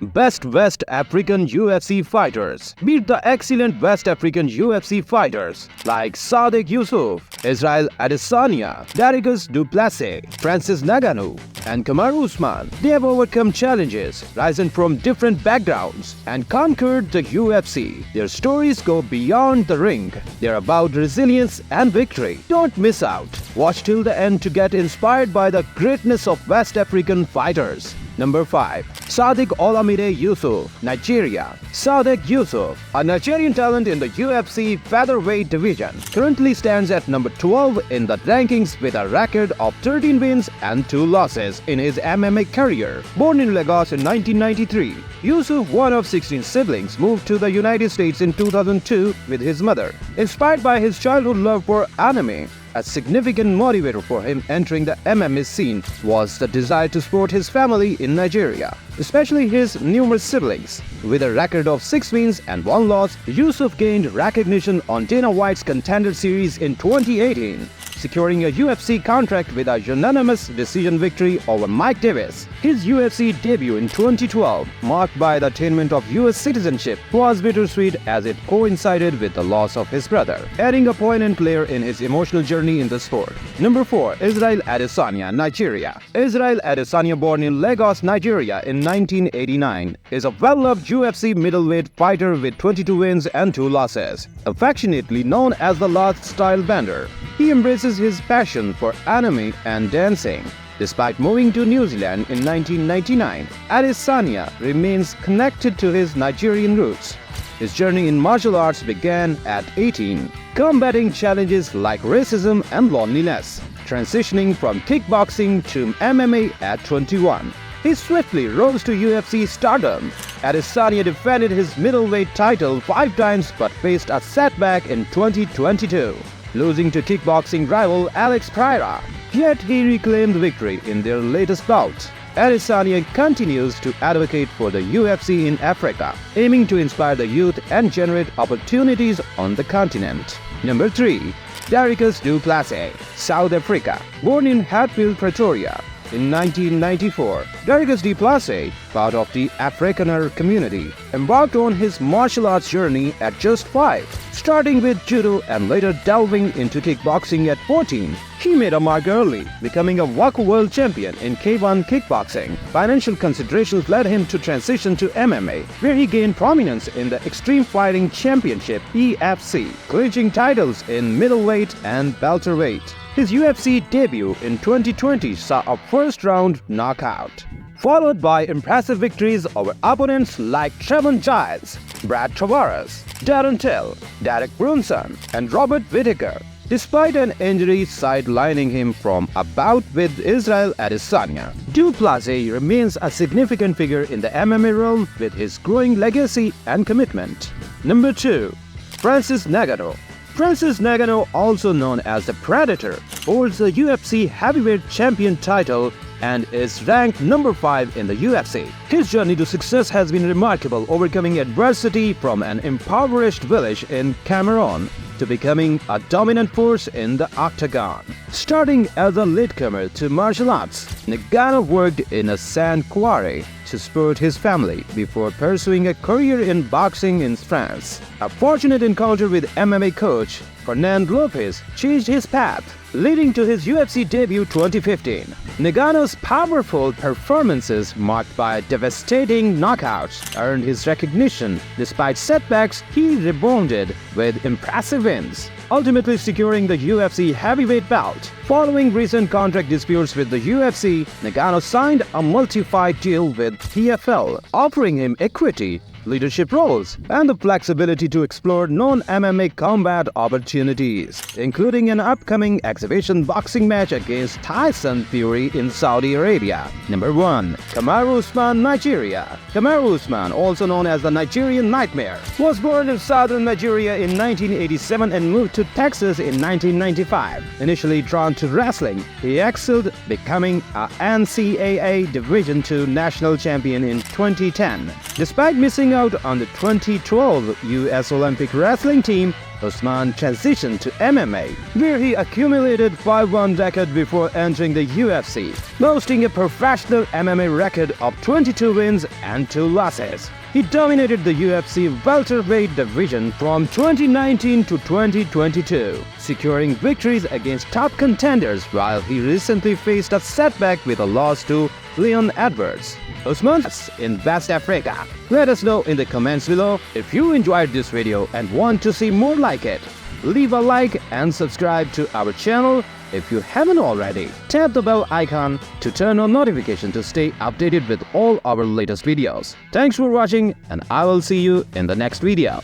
Best West African UFC Fighters. Beat the excellent West African UFC fighters like Sadiq Yusuf, Israel Adesanya, Dricus du Plessis, Francis Ngannou, and Kamaru Usman. They have overcome challenges, risen from different backgrounds, and conquered the UFC. Their stories go beyond the ring. They're about resilience and victory. Don't miss out. Watch till the end to get inspired by the greatness of West African fighters. Number 5. Sadiq Yusuf, Nigeria. Sadiq Yusuf, a Nigerian talent in the UFC featherweight division, currently stands at number 12 in the rankings with a record of 13 wins and 2 losses in his MMA career. Born in Lagos in 1993, Yusuf, one of 16 siblings, moved to the United States in 2002 with his mother. Inspired by his childhood love for anime, a significant motivator for him entering the MMA scene was the desire to support his family in Nigeria, especially his numerous siblings. With a record of 6 wins and 1 loss, Yusuf gained recognition on Dana White's Contender Series in 2018, securing a UFC contract with a unanimous decision victory over Mike Davis. His UFC debut in 2012, marked by the attainment of US citizenship, was bittersweet as it coincided with the loss of his brother, adding a poignant layer in his emotional journey in the sport. Number 4. Israel Adesanya, Nigeria. Israel Adesanya, born in Lagos, Nigeria in 1989, is a well-loved UFC middleweight fighter with 22 wins and 2 losses. Affectionately known as the Last Style Bender, he embraces his passion for anime and dancing. Despite moving to New Zealand in 1999, Adesanya remains connected to his Nigerian roots. His journey in martial arts began at 18, combating challenges like racism and loneliness, transitioning from kickboxing to MMA at 21. He swiftly rose to UFC stardom. Adesanya defended his middleweight title 5 times but faced a setback in 2022, losing to kickboxing rival Alex Pereira. Yet he reclaimed victory in their latest bout. Adesanya continues to advocate for the UFC in Africa, aiming to inspire the youth and generate opportunities on the continent. Number 3. Dricus du Plessis, South Africa. Born in Hatfield, Pretoria in 1994, Dricus du Plessis, part of the Afrikaner community, embarked on his martial arts journey at just 5, starting with judo and later delving into kickboxing at 14. He made a mark early, becoming a WAKU World Champion in K1 kickboxing. Financial considerations led him to transition to MMA, where he gained prominence in the Extreme Fighting Championship (EFC), clinching titles in middleweight and welterweight. His UFC debut in 2020 saw a first-round knockout, followed by impressive victories over opponents like Trevon Giles, Brad Tavares, Darren Till, Derek Brunson, and Robert Whittaker. Despite an injury sidelining him from a bout with Israel Adesanya, du Plessis remains a significant figure in the MMA realm with his growing legacy and commitment. Number 2. Francis Ngannou. Francis Ngannou, also known as the Predator, holds the UFC heavyweight champion title and is ranked number 5 in the UFC. His journey to success has been remarkable, overcoming adversity from an impoverished village in Cameroon to becoming a dominant force in the octagon. Starting as a latecomer to martial arts, Ngannou worked in a sand quarry to support his family before pursuing a career in boxing in France. A fortunate encounter with MMA coach Fernand Lopez changed his path, leading to his UFC debut 2015. Ngannou's powerful performances, marked by devastating knockouts, earned his recognition. Despite setbacks, he rebounded with impressive wins, ultimately securing the UFC heavyweight belt. Following recent contract disputes with the UFC, Ngannou signed a multi-fight deal with PFL, offering him equity, leadership roles, and the flexibility to explore non-MMA combat opportunities, including an upcoming exhibition boxing match against Tyson Fury in Saudi Arabia. Number 1. Kamaru Usman, Nigeria. Kamaru Usman, also known as the Nigerian Nightmare, was born in southern Nigeria in 1987 and moved to Texas in 1995. Initially drawn to wrestling, he excelled, becoming a NCAA Division II national champion in 2010. Despite missing out on the 2012 US Olympic wrestling team, Usman transitioned to MMA, where he accumulated 5-1 record before entering the UFC, boasting a professional MMA record of 22 wins and 2 losses. He dominated the UFC welterweight division from 2019 to 2022, securing victories against top contenders while he recently faced a setback with a loss to Leon Edwards. Usman in West Africa. Let us know in the comments below if you enjoyed this video and want to see more like it. Leave a like and subscribe to our channel if you haven't already. Tap the bell icon to turn on notifications to stay updated with all our latest videos. Thanks for watching, and I will see you in the next video.